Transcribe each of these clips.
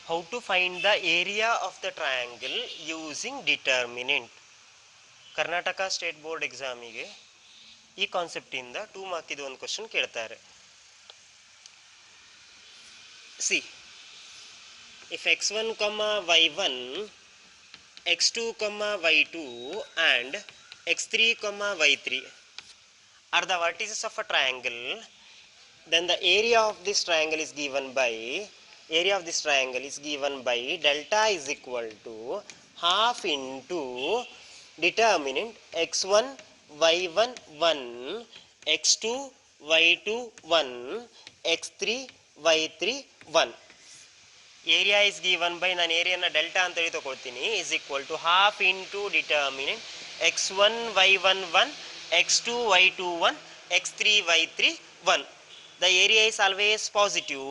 How to find the area of the triangle using determinant. Karnataka state board ಎಕ್ಸಾಮಿಗೆ ಈ ಕಾನ್ಸೆಪ್ಟಿಂದ 2 ಮಾರ್ಕಿದು ಒಂದು ಕ್ವಶನ್ ಕೇಳ್ತಾರೆ. See, if x1, y1, x2, y2 and x3, y3 are the vertices of a triangle, then the area of this triangle is given by delta is equal to half into determinant x1 y1 1 x2 y2 1 x3 y3 1. Area is given by, ನಾನು ಏರಿಯಾನ delta ಅಂತ ಹೇಳಿ ತಗೊಳ್ತೀನಿ, is equal to half into determinant x1 y1 1 x2 y2 1 x3 y3 1. The area is always positive.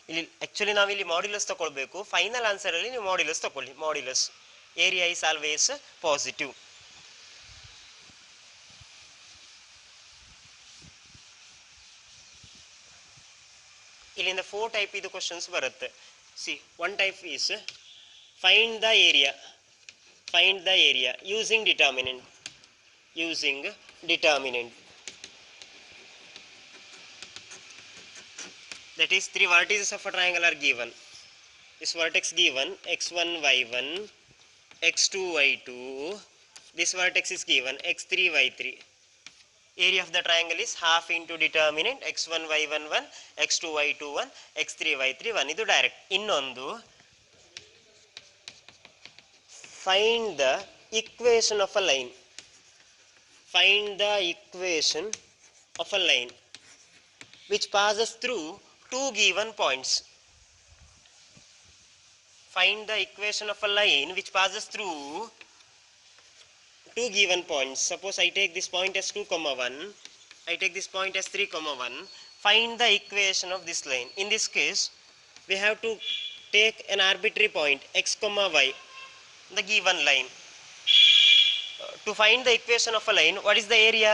ಇಲ್ಲಿ actually ನಾವಿಲ್ಲಿ modulus ತಗೊಳ್ಬೇಕು, final ಆನ್ಸರಲ್ಲಿ ನೀವು ಮಾಡ್ಯುಲಸ್ ತಗೊಳ್ಳಿ. Modulus area is always positive. ಇಲ್ಲಿಂದ 4 ಟೈಪ್ ಇದು ಕ್ವಶನ್ಸ್ ಬರುತ್ತೆ. See, one type is find the area using determinant. That is, 3 vertices of a triangle are given. This vertex given x1 y1 x2 y2, this vertex is given x3 y3. Area of the triangle is half into determinant x1 y1 1 x2 y2 1 x3 y3 1. ಇದು direct. ಇನ್ನೊಂದು, find the equation of a line. Which passes through 2 given points. Find the equation of a line which passes through 2 given points. Suppose I take this point as 2, 1, I take this point as 3, 1. Find the equation of this line. In this case, we have to take an arbitrary point x, y, the given line. To find the equation of a line, what is the area?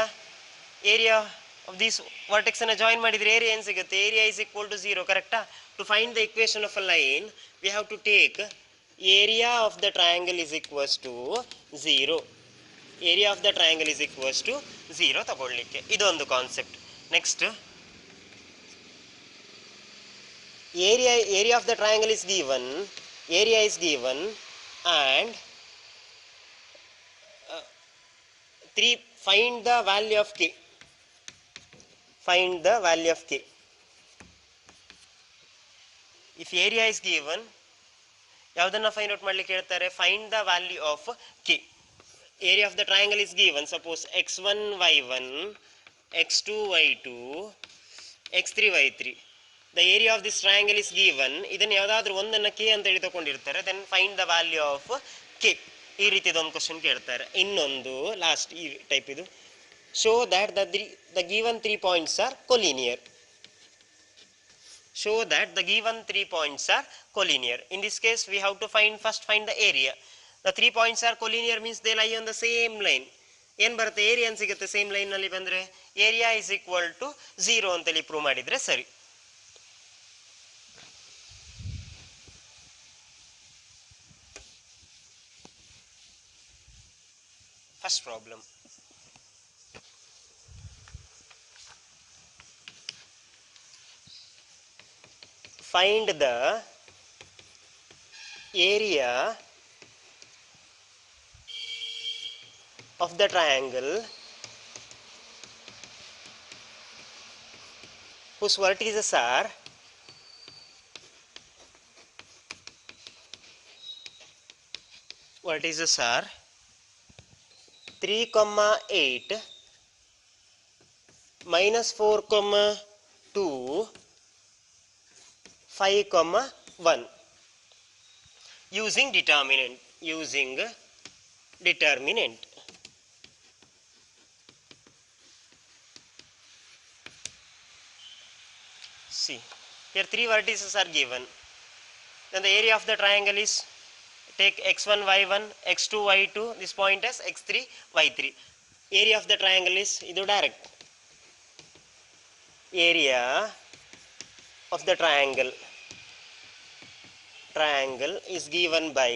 Area of this vertex ಅನ್ನು join ಮಾಡಿದ್ರೆ area ಏನು ಸಿಗುತ್ತೆ? Area is equal to 0, ಕರೆಕ್ಟಾ? To find the equation of a line, we have to take area of the triangle is equals to 0. Area of the triangle is equals to 0 ತಗೊಳ್ಳಿಕ್ಕೆ, ಇದೊಂದು concept. Next, area of the triangle is given and 3 find the value of k. If area is given, ಯಾವುದನ್ನು find out ಮಾಡ್ಲಿಕ್ಕೆ ಹೇಳ್ತಾರೆ? Find the value of k. Area of the triangle is given, suppose x1 y1 x2 y2 x3 y3. The area of this triangle is given. ಇದನ್ನು ಯಾವುದಾದ್ರೂ ಒಂದನ್ನು k ಅಂತ ಹೇಳಿ ತಗೊಂಡಿರ್ತಾರೆ. Then find the value of k. ಈ ರೀತಿದೊಂದು question ಕೇಳ್ತಾರೆ. ಇನ್ನೊಂದು ಲಾಸ್ಟ್ ಈ ಟೈಪ್ ಇದು, show that the given 3 points are collinear. In this case, we have to first find the area. The 3 points are collinear means they lie on the same line. ಏನು ಬರುತ್ತೆ? Area ಏನು ಸಿಗುತ್ತೆ same ಲೈನ್ನಲ್ಲಿ ಬಂದರೆ? Area is equal to 0 ಅಂತೇಳಿ prove ಮಾಡಿದರೆ ಸರಿ. First problem, find the area of the triangle whose vertices are 3, 8 minus 4, 2 5, 1. Using determinant. See, here 3 vertices are given. Then the area of the triangle is, take x1 y1 x2 y2, this point as x3 y3. Area of the triangle is, idu direct. Area of the triangle triangle is given by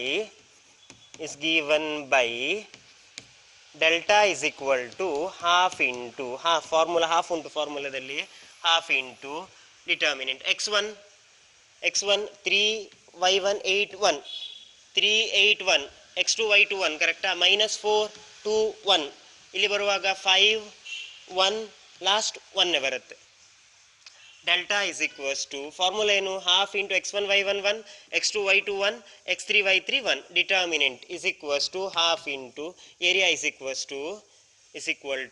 delta is equal to half into half formula half unto formulaದಲ್ಲಿ half into determinant x1 3 y1 8 1 3 8 1 x2 y2 1 ಕರೆಕ್ಟಾ -4 2 1 ಇಲ್ಲಿ ಬರುವಾಗ 5 1 last 1 ಬರುತ್ತೆ delta is equals to formula ಏನು half into x1 y1 1 x2 y2 1 x3 y3 1 determinant is equals to half into area is equal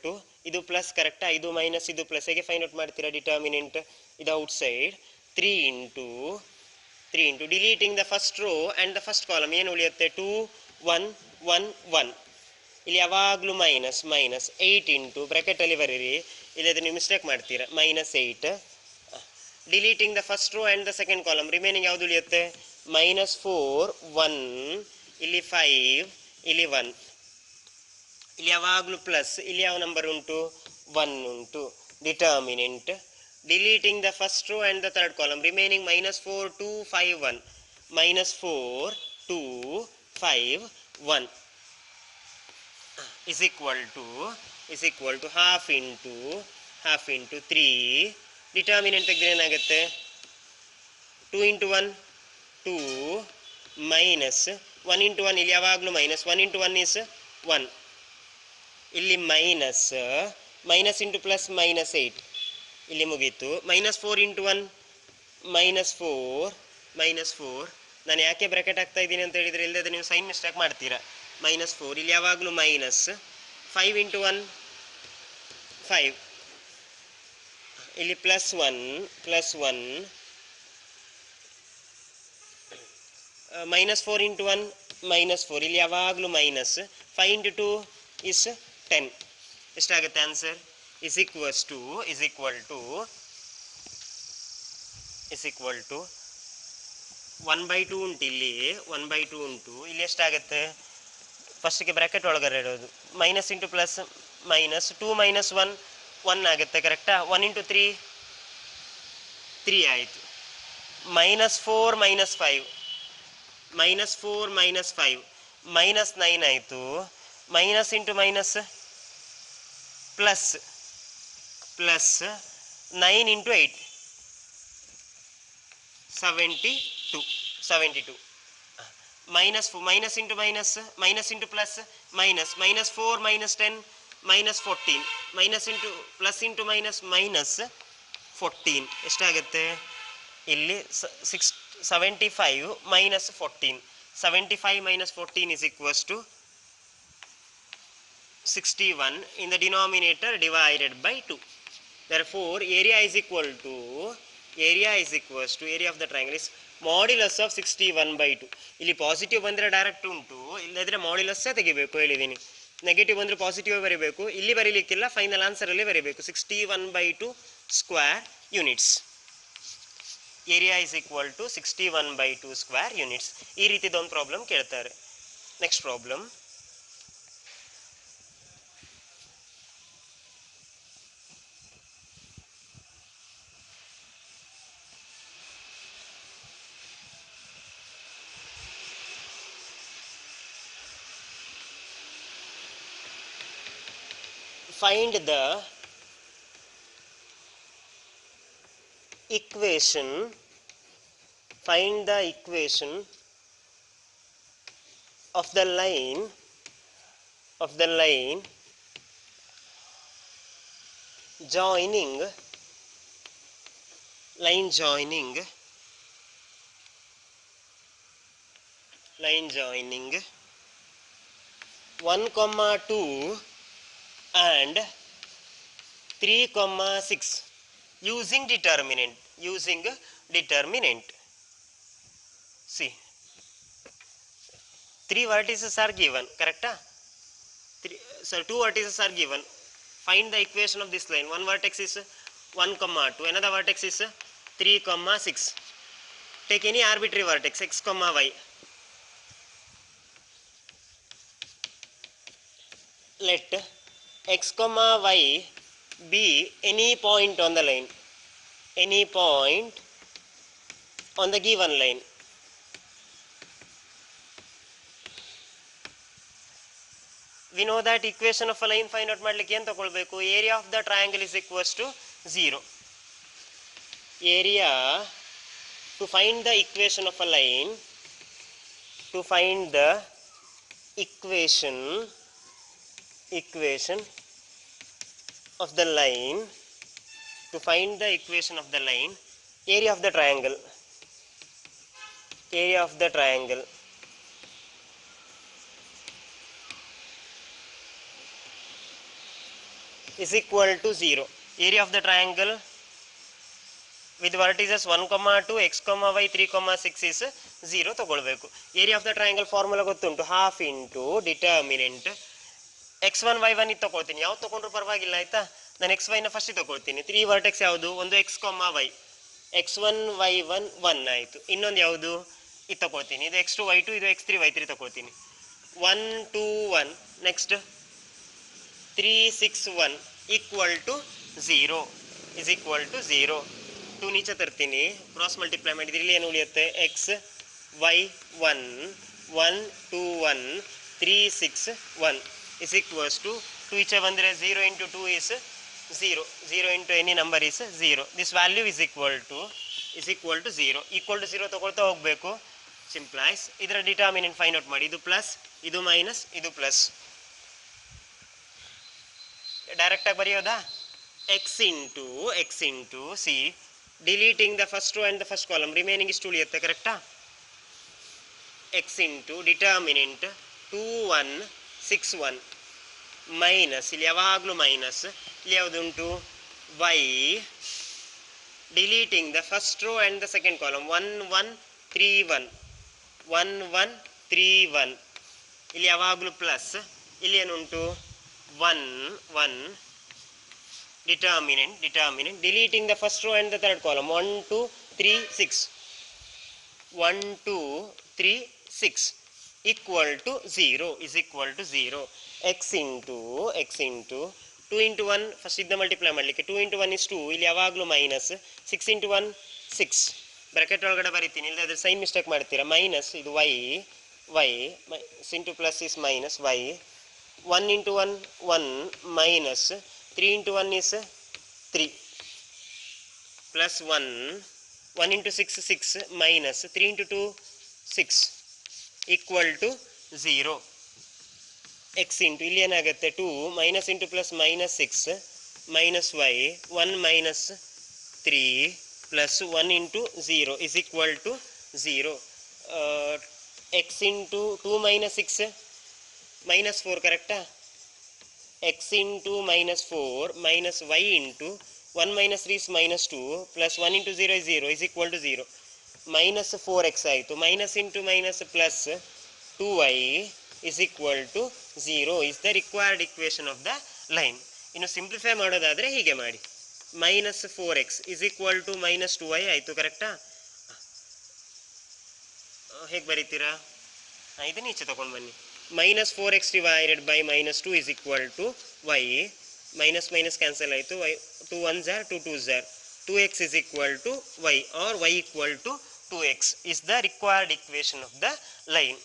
to ಇದು plus ಕರೆಕ್ಟಾ ಇದು minus ಇದು plus ಹೇಗೆ ಫೈಂಡ್ ಔಟ್ ಮಾಡ್ತೀರಾ ಡಿಟರ್ಮಿನೆಂಟ್ ಇದು outside 3 into deleting the first row and the first column ಏನು ಉಳಿಯುತ್ತೆ 2 1 1 1 ಇಲ್ಲಿ ಯಾವಾಗಲೂ ಮೈನಸ್ 8 into ಬ್ರಾಕೆಟ್ ಅಲ್ಲಿ ಬರೀರಿ ಇಲ್ಲಿ ಅದನ್ನು ಮಿಸ್ಟೇಕ್ ಮಾಡ್ತೀರಾ -8 deleting the first row and the second column remaining ಯಾವುದು ಉಳಿಯುತ್ತೆ -4 1 ಇಲ್ಲಿ 5 ಇಲ್ಲಿ 1 ಇಲ್ಲಿ ಯಾವಾಗಲೂ ಪ್ಲಸ್ ಇಲ್ಲಿ ಯಾವ ನಂಬರ್ ಉಂಟು 1 ಉಂಟು determinant deleting the first row and the third column remaining -4 2 5 1 -4 2 5 1 is equal to half into 3 determinant ತೆಗೆದ್ರೆ ಏನಾಗುತ್ತೆ 2 into 1 2 minus 1 into 1 ಇಲ್ಲಿ ಯಾವಾಗಲೂ ಮೈನಸ್ 1 into 1 is 1 ಇಲ್ಲಿ ಮೈನಸ್ ಇಂಟು ಪ್ಲಸ್ -8 ಇಲ್ಲಿ ಮುಗೀತು -4 into 1 -4 ನಾನು ಯಾಕೆ ಬ್ರಾಕೆಟ್ ಹಾಕ್ತಾ ಇದ್ದೀನಿ ಅಂತ ಹೇಳಿದರೆ ಇಲ್ಲದೆ ನೀವು ಸೈನ್ ಮಿಸ್ಟೇಕ್ ಮಾಡ್ತೀರಾ -4 ಇಲ್ಲಿ ಯಾವಾಗಲೂ ಮೈನಸ್ 5 into 1 5 ಇಲ್ಲಿ +1 -4 into 1 -4 ಇಲ್ಲಿ ಯಾವಾಗಲೂ ಮೈನಸ್ 5 into 2 is 10 ಎಷ್ಟಾಗುತ್ತೆ ಆನ್ಸರ್ is equal to 1/2 ಉಂಟು ಇಲ್ಲಿ 1/2 ಉಂಟು ಇಲ್ಲಿ ಎಷ್ಟಾಗುತ್ತೆ ಫಸ್ಟಿಗೆ ಬ್ರಾಕೆಟ್ ಒಳಗಡೆ ಇರೋದು ಮೈನಸ್ ಇಂಟು ಪ್ಲಸ್ ಮೈನಸ್ 2 - 1 1 ಆಗುತ್ತೆ ಕರೆಕ್ಟಾ 1 into 3 3 ಆಯಿತು -4 - 5 -9 ಆಯಿತು minus into minus plus 9 into 8 72 minus into plus minus -4 -10 -14 minus into plus into minus -14 ಎಷ್ಟಾಗುತ್ತೆ ಇಲ್ಲಿ 75 -14 75 -14 is equals to 61 in the denominator divided by 2. Therefore area is equal to area of the triangle is modulus of 61/2. ಇಲ್ಲಿ positive ಬಂದರೆ direct ಉಂಟು ಇಲ್ಲದ್ರೆ ಮಾಡ್ಯುಲಸ್ಸೇ ತೆಗಿಬೇಕು ಹೇಳಿದ್ದೀನಿ negative ಬಂದರೆ positive ಬರೀಬೇಕು ಇಲ್ಲಿ ಬರೀಲಿಕ್ಕಿಲ್ಲ ಫೈನಲ್ ಆನ್ಸರಲ್ಲಿ ಬರೀಬೇಕು 61/2 square units area is equal to 61/2 square units ಈ ರೀತಿದೊಂದು ಪ್ರಾಬ್ಲಮ್ ಕೇಳ್ತಾರೆ next problem find the equation of the line joining 1, 2 and 3, 6 using determinant. See, 3 vertices are given, correct? 2 vertices are given. Find the equation of this line. One vertex is 1, 2, another vertex is 3, 6. Take any arbitrary vertex x, y. Let x, y be any point on the line, any point on the given line. we know that equation of a line find out ಮಾಡಲಿಕ್ಕೆ ಏನು ತಗೊಳ್ಬೇಕು? area of the triangle is equals to 0. area to find the equation of a line, to find the equation of the line, to find the equation of the line, area of the triangle is equal to 0. Area of the triangle with vertices 1, 2, x, y, 3, 6 is 0 ತಗೊಳ್ಬೇಕು. Area of the triangle formula ಗೊತ್ತುಂಟು, half into determinant x1 y1 ಇದು ತಗೊಳ್ತೀನಿ. ಯಾವ್ದು ತಗೊಂಡ್ರು ಪರವಾಗಿಲ್ಲ ಆಯ್ತಾ. ನಾನು x1 first ತಗೊಳ್ತೀನಿ. 3 ವರ್ಟೆಕ್ಸ್ ಯಾವುದು? ಒಂದು x, y, x1 y1 1 ಆಯಿತು. ಇನ್ನೊಂದು ಯಾವುದು ಇದು ತಗೊಳ್ತೀನಿ, ಇದು x2 y2, ಇದು x3 y3 ತಗೊಳ್ತೀನಿ. 1 2 1 next 3 6 1 equal to 0 is equal to 0. 2 ನೀಚೆ ತರ್ತೀನಿ, ಕ್ರಾಸ್ ಮಲ್ಟಿಪ್ಲೈ ಮಾಡಿದ್ರೆ ಇಲ್ಲಿ ಏನು ಉಳಿಯುತ್ತೆ? x y 1 1 2 1 3 6 1 is equals to 2 ಈಚೆ ಬಂದರೆ 0 into 2 is 0, 0 into any number is 0. This value is equal to 0. Equal to 0 ತಗೊಳ್ತಾ ಹೋಗಬೇಕು. ಸಿಂಪ್ಲೈಸ್. ಇದರ ಡಿಟರ್ಮಿನೆಂಟ್ ಫೈಂಡ್ ಔಟ್ ಮಾಡಿ. ಇದು ಪ್ಲಸ್, ಇದು ಮೈನಸ್, ಇದು ಪ್ಲಸ್. ಡೈರೆಕ್ಟಾಗಿ ಬರೆಯೋದಾ? x into C deleting the first row and the first column, remaining ಇಷ್ಟು ಉಳಿಯುತ್ತೆ. ಕರೆಕ್ಟಾ? x into ಡಿಟರ್ಮಿನೆಂಟ್ 2 1 6 1 ಮೈನಸ್, ಇಲ್ಲಿ ಯಾವಾಗಲೂ ಮೈನಸ್, ಇಲ್ಲಿ ಯಾವುದುಂಟು? y deleting the first row and the second column 1 1 3 1 1 1 3 1, ಇಲ್ಲಿ ಯಾವಾಗಲೂ ಪ್ಲಸ್, ಇಲ್ಲಿ ಏನುಂಟು? 1 1 determinant deleting the first row and the third column 1 2 3 6 1 2 3 6 equal to 0 is equal to 0. x into 2 into 1 first ಇದನ್ನ multiply ಮಾಡಲಿಕ್ಕೆ 2 into 1 is 2, ಇಲ್ಲಿ ಯಾವಾಗಲೂ minus, 6 into 1 6 bracket ಒಳಗಡೆ ಬರೀತೀನಿ, ಇಲ್ಲಿ ಅದ್ರ ಸೈನ್ ಮಿಸ್ಟೇಕ್ ಮಾಡ್ತೀರಾ. ಮೈನಸ್ ಇದು y into plus is minus y, 1 into 1 1 minus 3 into 1 is 3 plus 1 into 6 6 minus 3 into 2 6 equal to 0. X into ಇಲ್ಲಿ ಏನಾಗುತ್ತೆ? 2 minus into plus minus 6 minus y 1 minus 3 plus 1 into 0 is equal to 0. X into 2 minus 6 minus 4 ಕರೆಕ್ಟಾ? X into minus 4 minus y into 1 minus 3 is minus 2 plus 1 into 0 is 0 is equal to 0. Minus 4x ಆಯಿತು. Minus into minus plus 2y is equal to 0 is the required equation of the line. ಇನ್ನು simplify ಮಾಡೋದಾದರೆ ಹೀಗೆ ಮಾಡಿ, minus 4x is equal to minus 2y ಆಯಿತು. ಕರೆಕ್ಟಾ? ಹೇಗೆ ಬರೀತೀರಾ? ಇದನ್ನು ಈಚೆ ತಗೊಂಡು ಬನ್ನಿ. Minus 4x divided by minus 2 is equal to y, minus minus cancel ಆಯಿತು, y 2 1s are 2 2s are 2x is equal to y or y equal to 2x is the required equation of the line.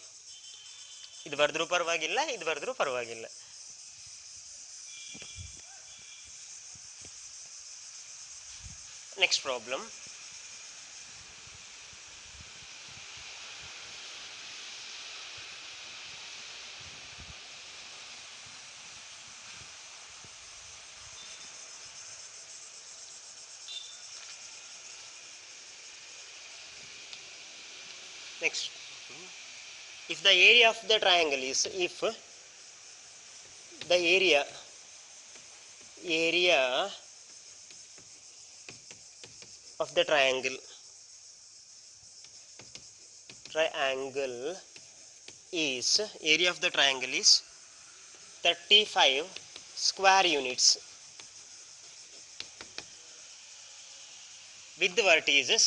ಇದು ಬರೆದ್ರೂ ಪರವಾಗಿಲ್ಲ, ಇದು ಬರೆದ್ರೂ ಪರವಾಗಿಲ್ಲ. Next problem. Next, if the area of the triangle is, if the area of the triangle is, area of the triangle is 35 square units with the vertices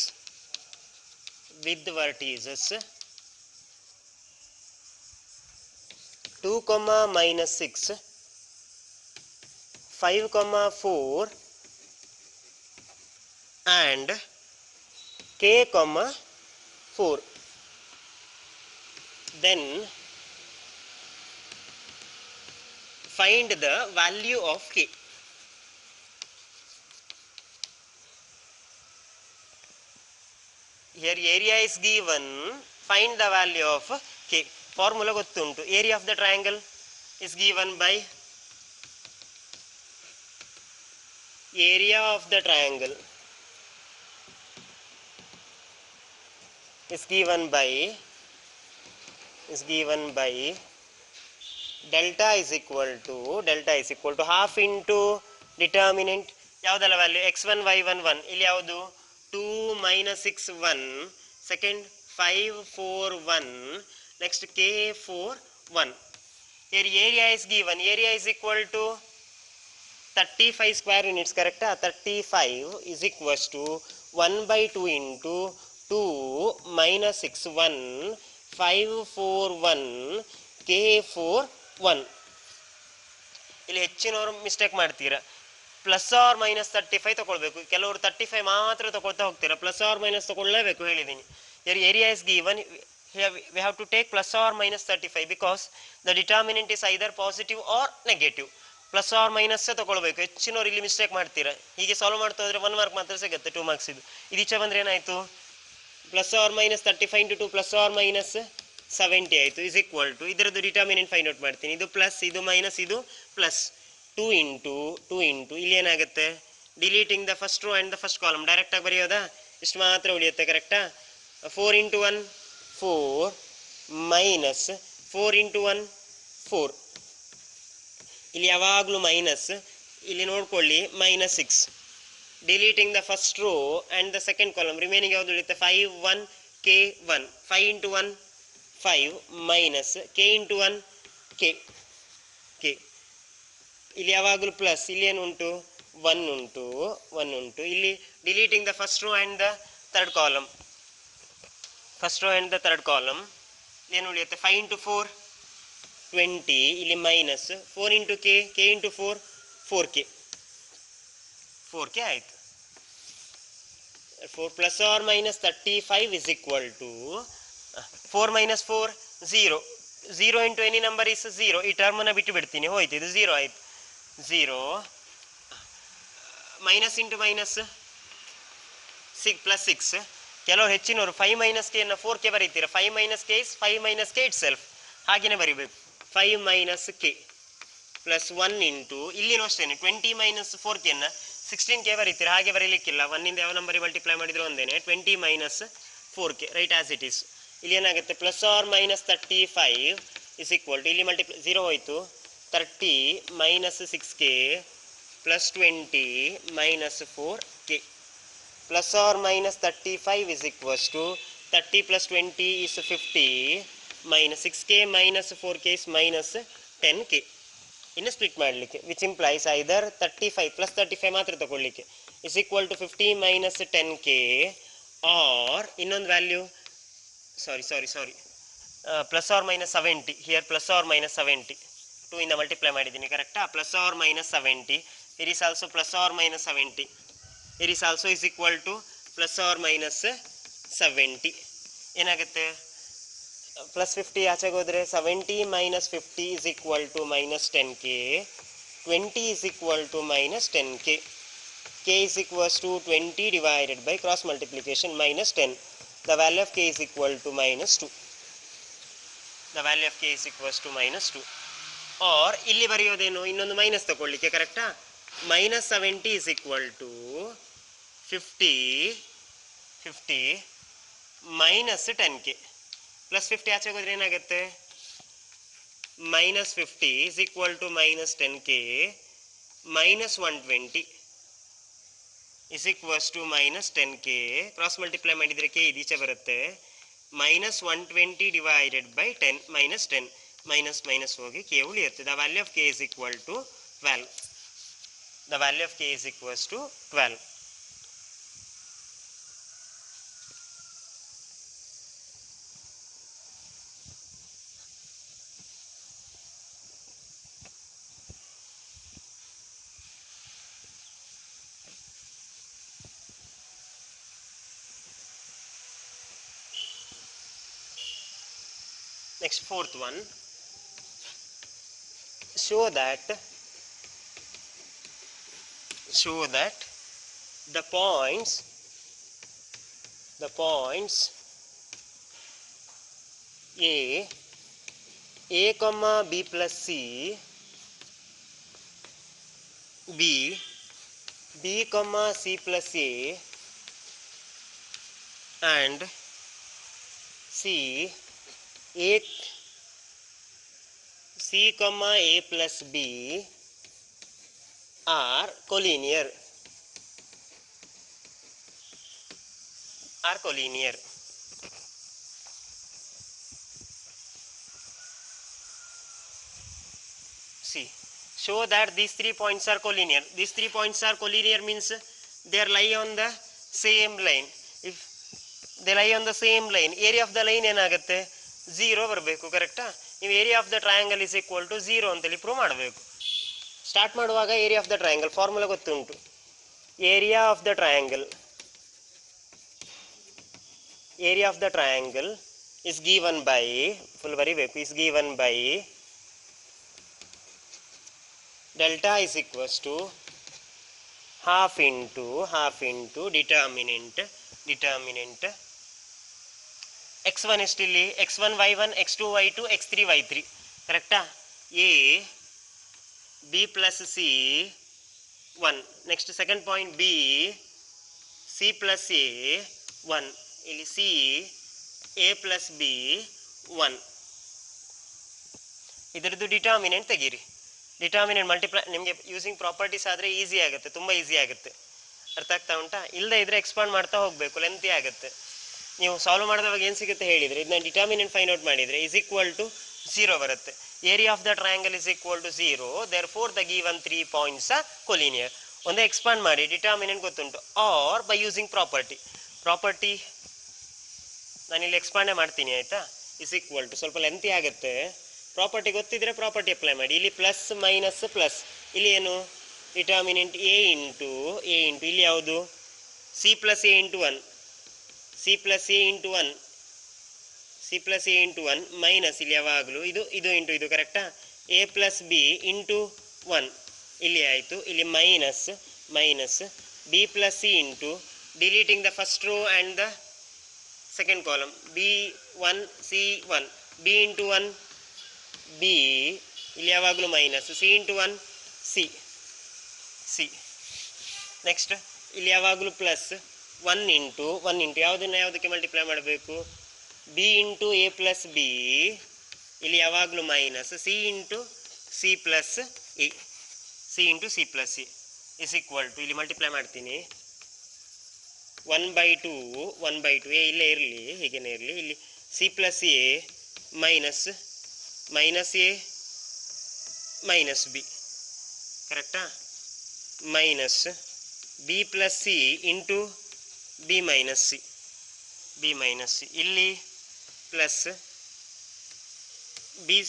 2, minus 6, 5, 4 and k, 4. Then find the value of k. Here area is given, find the value of k. Formula gottuntu, area of the triangle is given by area of the triangle is given by delta is equal to half into determinant ಯಾವುದಲ್ಲ value x1 y1 1 ಇಲ್ಲಿ ಯಾವುದು 2 minus 6 1 second 5 4 1 next k 4 1. Here area is given, area is equal to 35 square units, correct? 35 is equals to 1 by 2 into 2 minus 6 1 5 4 1 k 4 1. ಇಲ್ಲಿ ಹೆಚ್ಚಿನವರು mistake ಮಾಡ್ತೀರಾ, plus or minus 35 ತಗೊಳ್ಬೇಕು, ಕೆಲವರು 35 ಮಾತ್ರ ತಗೊಳ್ತಾ ಹೋಗ್ತೀರಾ, ಪ್ಲಸ್ ಆರ್ ಮೈನಸ್ ತಗೊಳ್ಳೇಬೇಕು ಹೇಳಿದ್ದೀನಿ. Area is given, we have to take plus or minus 35 because the determinant is either positive or negative. Plus or minus ತಗೊಳ್ಬೇಕು, ಹೆಚ್ಚಿನವ್ರು ಇಲ್ಲಿ ಮಿಸ್ಟೇಕ್ ಮಾಡ್ತೀರಾ. ಹೀಗೆ ಸಾಲ್ವ್ ಮಾಡ್ತಾ ಹೋದ್ರೆ 1 ಮಾರ್ಕ್ ಮಾತ್ರ ಸಿಗುತ್ತೆ, 2 ಮಾರ್ಕ್ಸ್. ಇದು ಈಚೆ ಬಂದರೆ ಏನಾಯಿತು, plus or minus 35 into 2 plus or minus 70 ಆಯಿತು, ಇಸ್ ಈಕ್ವಲ್ ಟು ಇದರದ್ದು ಡಿಟರ್ಮಿನೆಂಟ್ ಫೈಂಡ್ ಔಟ್ ಮಾಡ್ತೀನಿ. ಇದು ಪ್ಲಸ್, ಇದು ಮೈನಸ್, ಇದು ಪ್ಲಸ್. 2 ಇಂಟು ಇಲ್ಲಿ ಏನಾಗುತ್ತೆ, deleting the first row and the first column, ಡೈರೆಕ್ಟಾಗಿ ಬರೆಯೋದಾ, ಇಷ್ಟು ಮಾತ್ರ ಉಳಿಯುತ್ತೆ, ಕರೆಕ್ಟಾ. 4 ಇಂಟು 1 4 ಮೈನಸ್ 4 ಇಂಟು 1 4, ಇಲ್ಲಿ ಯಾವಾಗಲೂ ಮೈನಸ್, ಇಲ್ಲಿ ನೋಡ್ಕೊಳ್ಳಿ minus 6. Deleting the first row and the second column, remaining ಯಾವುದು ಉಳಿಯುತ್ತೆ 5 1 k 1, 5 into 1 5 minus k into 1 k, ಇಲ್ಲಿ ಯಾವಾಗಲೂ ಪ್ಲಸ್, ಇಲ್ಲಿ ಏನುಂಟು 1 ಉಂಟು. ಇಲ್ಲಿ deleting the first row and the third column, ಏನು ಉಳಿಯುತ್ತೆ 5 ಇಂಟು 4 20, ಇಲ್ಲಿ minus 4 into k into 4 4k ಆಯಿತು. 4 plus or minus 35 is equal to 4 minus 4 0 into any number is 0. ಈ ಟರ್ಮನ್ನು ಬಿಟ್ಟು ಬಿಡ್ತೀನಿ, ಹೋಯ್ತು, ಇದು 0 ಆಯಿತು. 0 ಮೈನಸ್ ಇಂಟು ಮೈನಸ್ ಪ್ಲಸ್ 6. ಕೆಲವರು ಹೆಚ್ಚಿನವರು 5 ಮೈನಸ್ ಕೆ ಅನ್ನು 4k ಬರೀತೀರ. 5 minus K is 5 minus K it self, ಹಾಗೆಯೇ ಬರೀಬೇಕು. 5 ಮೈನಸ್ ಕೆ ಪ್ಲಸ್ 1 ಇಂಟು ಇಲ್ಲಿನೂ ಅಷ್ಟೇ 20 ಮೈನಸ್ 4k ಅನ್ನು 16k ಬರೀತೀರ, ಹಾಗೆ ಬರೀಲಿಕ್ಕಿಲ್ಲ, 1 ಇಂದ ಯಾವ ನಂಬರಿಗೆ ಮಲ್ಟಿಪ್ಲೈ ಮಾಡಿದ್ರು ಒಂದೇನೆ. 20 minus 4k right as it is. ಇಲ್ಲಿ ಏನಾಗುತ್ತೆ, plus or minus 35 is equal to ಇಲ್ಲಿ ಮಲ್ಟಿಪ್ಲೈ 0 ಹೋಯಿತು, 30 minus 6k plus 20 minus 4k. Plus or minus 35 is equals to 30 plus 20 is 50 minus 6k minus 4k is minus 10k. ಇನ್ನು split ಮಾಡಲಿಕ್ಕೆ, which implies either 35 plus 35 ಮಾತ್ರ ತಗೊಳ್ಳಿಕ್ಕೆ is equal to 50 minus 10k, or ಇನ್ನೊಂದು value sorry plus or minus 70. Here plus or minus 70 2 ಇಂದ multiply ಮಾಡಿದ್ದೀನಿ, ಕರೆಕ್ಟಾ. Plus or minus 70, it is also plus or minus 70, it is also is equal to plus or minus 70. ಏನಾಗುತ್ತೆ, plus 50 ಆಚೆಗೆ ಹೋದರೆ 70 minus 50 is equal to minus 10k, 20 is equal to minus 10k. k is equals to 20 divided by cross multiplication minus 10. The value of k is equal to minus 2. The value of k is equals to minus 2. Or ಇಲ್ಲಿ ಬರೆಯೋದೇನು, ಇನ್ನೊಂದು minus ತಗೊಳ್ಳಿಕ್ಕೆ, ಕರೆಕ್ಟಾ. Minus 70 is equal to 50 minus 10k. Plus 50 ಆಚೆಗೆ ಹೋದ್ರೆ ಏನಾಗುತ್ತೆ, minus 50 is equal to minus 10k minus 120 is equals to minus 10k. Cross multiply ಮಾಡಿದರೆ k ಇದೀಚೆ ಬರುತ್ತೆ, minus 120 divided by 10 minus 10, minus minus ಹೋಗಿ k ಉಳಿಯುತ್ತೆ. The value of k is equal to 12. The value of k is equals to 12. Next, fourth one, show that the points a comma b plus c, b comma c plus a, and c comma a plus b are collinear. See, show that these 3 points are collinear. These 3 points are collinear means they are lie on the same line. If they lie on the same line, area of the line ಏನಾಗುತ್ತೆ 0 ಬರಬೇಕು. ಕರೆಕ್ಟಾ? ನೀವು area of the triangle is equal to 0 ಅಂತೇಳಿ prove ಮಾಡಬೇಕು. Start ಮಾಡುವಾಗ area of the triangle formula ಗೊತ್ತುಂಟು. Area of the triangle is given by, full ಬರಿಬೇಕು, is given by delta is equals to half into determinant x1 is still x1 y1 x2 y2 x3 y3. ಕರೆಕ್ಟಾ? a b plus c 1. Next second point b c plus a 1. ಇಲ್ಲಿ c a plus b 1. ಇದರದ್ದು determinant ತೆಗೀರಿ. Determinant multiply ನಿಮಗೆ using properties ಆದರೆ easy ಆಗುತ್ತೆ, ತುಂಬ easy ಆಗುತ್ತೆ. ಅರ್ಥ ಆಗ್ತಾ ಉಂಟಾ? ಇಲ್ಲದೆ ಇದ್ರೆ ಎಕ್ಸ್ಪಾಂಡ್ ಮಾಡ್ತಾ ಹೋಗಬೇಕು, ಲೆಂತಿ ಆಗುತ್ತೆ. ನೀವು ಸಾಲ್ವ್ ಮಾಡಿದವಾಗ ಏನು ಸಿಗುತ್ತೆ ಹೇಳಿದರೆ, ಇದನ್ನ ಡಿಟರ್ಮಿನೆಂಟ್ ಫೈಂಡ್ ಔಟ್ ಮಾಡಿದರೆ ಇಸ್ ಈಕ್ವಲ್ ಟು 0 ಬರುತ್ತೆ. Area of the triangle is equal to 0, therefore the given 3 points are collinear. ಒಂದೇ ಎಕ್ಸ್ಪಾಂಡ್ ಮಾಡಿ, ಡಿಟರ್ಮಿನೆಂಟ್ ಗೊತ್ತುಂಟು. ಆರ್ ಬೈ ಯೂಸಿಂಗ್ ಪ್ರಾಪರ್ಟಿ ನಾನಿಲ್ಲಿ ಎಕ್ಸ್ಪಾಂಡೇ ಮಾಡ್ತೀನಿ, ಆಯಿತಾ? ಇಸ್ ಈಕ್ವಲ್ ಟು, ಸ್ವಲ್ಪ ಲೆಂತಿ ಆಗುತ್ತೆ. ಪ್ರಾಪರ್ಟಿ ಗೊತ್ತಿದ್ರೆ ಪ್ರಾಪರ್ಟಿ ಅಪ್ಲೈ ಮಾಡಿ. ಇಲ್ಲಿ ಪ್ಲಸ್ ಮೈನಸ್ ಪ್ಲಸ್, ಇಲ್ಲಿ ಏನು ಡಿಟರ್ಮಿನೆಂಟ್ ಎ ಇಂಟು ಇಲ್ಲಿ ಯಾವುದು C plus A into 1 minus ಇಲ್ಲಿ ಯಾವಾಗಲೂ ಇದು ಇಂಟು ಇದು. ಕರೆಕ್ಟಾ? ಎ ಪ್ಲಸ್ ಬಿ ಇಂಟು 1 ಇಲ್ಲಿ ಆಯಿತು. ಇಲ್ಲಿ minus B plus C into deleting the first row and the second column, b1 c1 b into 1 b, ಇಲ್ಲಿ ಯಾವಾಗಲೂ minus, c into 1 c. Next ಇಲ್ಲಿ ಯಾವಾಗಲೂ ಪ್ಲಸ್ 1 ಇಂಟು ಯಾವುದಕ್ಕೆ ಮಲ್ಟಿಪ್ಲೈ ಮಾಡಬೇಕು? B into a plus b, ಇಲ್ಲಿ ಯಾವಾಗಲೂ minus, c into c plus a is equal to, ಇಲ್ಲಿ multiply ಮಾಡ್ತೀನಿ, 1/2 ಎ ಇಲ್ಲೇ ಇರಲಿ, ಹೀಗೇನೆ ಇರಲಿ. ಇಲ್ಲಿ c plus a minus A minus B. ಕರೆಕ್ಟಾ? Minus B plus C into B minus C. ಇಲ್ಲಿ plus B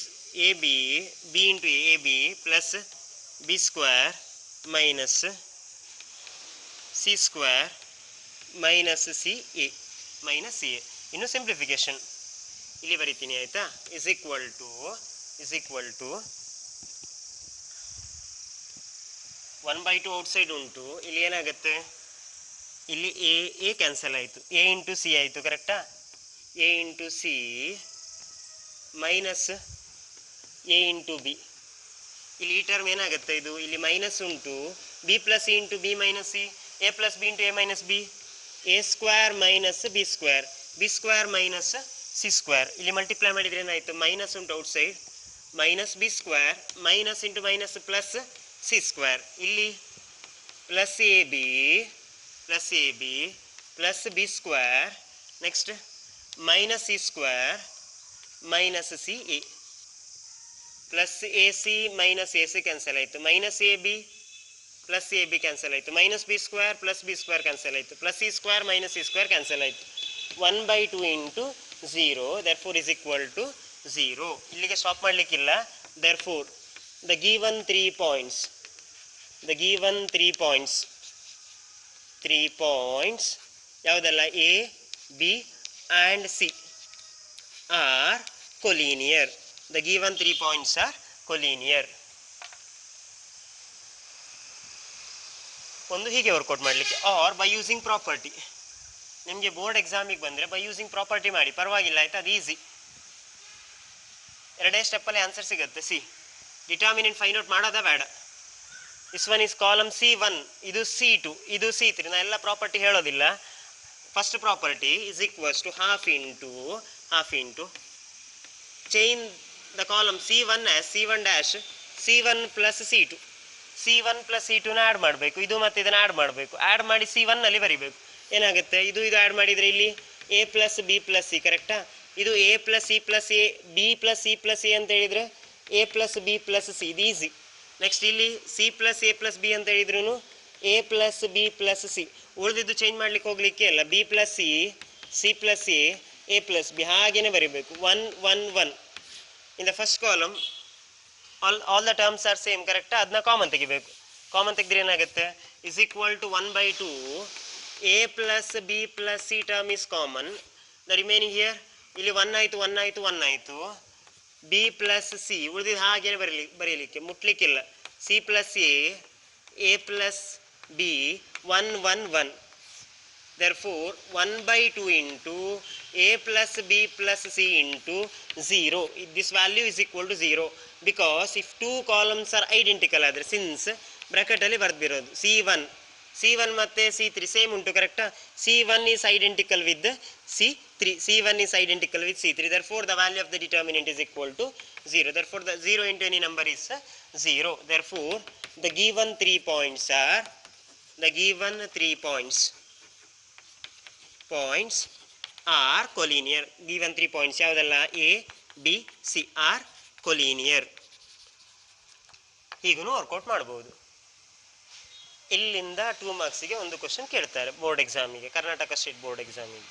into A B plus B square minus C square minus C A. ಇನ್ನು simplification ಇಲ್ಲಿ ಬರಿತೀನಿ, ಆಯಿತಾ? ಇಸ್ ಈಕ್ವಲ್ ಟು 1/2 ಔಟ್ಸೈಡ್ ಉಂಟು. ಇಲ್ಲಿ ಏನಾಗುತ್ತೆ, ಇಲ್ಲಿ ಎ ಕ್ಯಾನ್ಸಲ್ ಆಯಿತು, ಎ ಇಂಟು ಸಿ ಆಯಿತು. ಕರೆಕ್ಟಾ? A into C minus A into B. ಇಲ್ಲಿ ಈ ಟರ್ಮ್ ಏನಾಗುತ್ತೆ, ಇದು ಇಲ್ಲಿ ಮೈನಸ್ ಉಂಟು, B plus C into B minus C, A plus B into A minus B, A square minus B square minus C square. ಇಲ್ಲಿ multiply ಮಾಡಿದರೆ ಏನಾಯಿತು, minus ಉಂಟು outside, minus B square minus into minus plus C square. ಇಲ್ಲಿ plus A B plus B square, next minus C square minus C A, plus A C minus A C cancel ಆಯಿತು, minus A B plus A B cancel ಆಯಿತು, minus B square plus B square cancel ಆಯಿತು, plus C square minus C square cancel ಆಯಿತು. 1/2 into 0, therefore is equal to 0. ಇಲ್ಲಿಗೆ stop ಮಾಡಲಿಕ್ಕಿಲ್ಲ. therefore the given 3 points ಯಾವುದೆಲ್ಲ A B and C are collinear. The given 3 points are collinear. ಒಂದು ಹೀಗೆ workout ಮಾಡಲಿಕ್ಕೆ, R by using property. ನಿಮಗೆ board ಎಕ್ಸಾಮಿಗೆ ಬಂದರೆ by using property ಮಾಡಿ, ಪರವಾಗಿಲ್ಲ ಆಯಿತಾ, ಅದು ಈಸಿ. ಎರಡೇ ಸ್ಟೆಪ್ಪಲ್ಲಿ ಆನ್ಸರ್ ಸಿಗುತ್ತೆ. ಸಿ ಡಿಟರ್ಮಿನೆಂಟ್ ಫೈಂಡ್ ಔಟ್ ಮಾಡೋದ ಬೇಡ. This one is column C1, ಇದು C2, ಇದು C3. ನಾ ಎಲ್ಲ ಪ್ರಾಪರ್ಟಿ ಹೇಳೋದಿಲ್ಲ. First property is equals to half into change the column C1 as C1 dash C1 plus C2. C1 ಪ್ಲಸ್ C2ನ ಆ್ಯಡ್ ಮಾಡಬೇಕು, ಇದು ಮತ್ತು ಇದನ್ನು ಆ್ಯಡ್ ಮಾಡಬೇಕು. ಆ್ಯಡ್ ಮಾಡಿ C1ನಲ್ಲಿ ಬರಿಬೇಕು. ಏನಾಗುತ್ತೆ, ಇದು ಆ್ಯಡ್ ಮಾಡಿದರೆ ಇಲ್ಲಿ A plus B plus C, ಕರೆಕ್ಟಾ? ಇದು A plus C plus A, B plus C plus A ಅಂತ ಹೇಳಿದರೆ A plus B plus C, ಇದು ಈಸಿ. ನೆಕ್ಸ್ಟ್ ಇಲ್ಲಿ C plus A plus B ಅಂತ ಹೇಳಿದ್ರು A plus B plus C. ಉಳಿದಿದ್ದು change ಮಾಡಲಿಕ್ಕೆ ಹೋಗಲಿಕ್ಕೆ ಅಲ್ಲ. B plus C, C plus A, A plus B ಹಾಗೇನೆ ಬರೀಬೇಕು. 1 1 1 in the first column all the terms are same, ಕರೆಕ್ಟಾ? ಅದನ್ನ ಕಾಮನ್ ತೆಗಿಬೇಕು. ಕಾಮನ್ ತೆಗೆದ್ರೆ ಏನಾಗುತ್ತೆ, is equal to 1/2 A plus B plus C term is common. The remaining here ಇಲ್ಲಿ 1 ಆಯಿತು 1 ಆಯಿತು 1 ಆಯಿತು. B ಪ್ಲಸ್ C ಉಳಿದಿದ್ದು ಹಾಗೇನೆ ಬರೀಲಿಕ್ಕೆ ಮುಟ್ಲಿಕ್ಕಿಲ್ಲ. C plus A plus B 1 1 1. Therefore 1/2 into A plus B plus C into 0. This value is equal to 0 because if two columns are identical ಆದರೆ, since bracket ಅಲ್ಲಿ ಬರ್ದಿರೋದು C1 ಮತ್ತೆ C3 ಸೇಮ್ ಉಂಟು, ಕರೆಕ್ಟಾ? C1 is identical with C3, C1 is identical with C3. Therefore the value of the determinant is equal to 0. Therefore the 0 into any number is 0. Therefore the given 3 points are collinear. Given 3 points ಯಾವುದೆಲ್ಲ, A B C are collinear. ಹೀಗೂ workout ಮಾಡ್ಬೋದು. ಇಲ್ಲಿಂದ 2 ಮಾರ್ಕ್ಸಿಗೆ ಒಂದು question ಕೇಳ್ತಾರೆ board ಎಕ್ಸಾಮಿಗೆ, Karnataka state board ಎಕ್ಸಾಮಿಗೆ.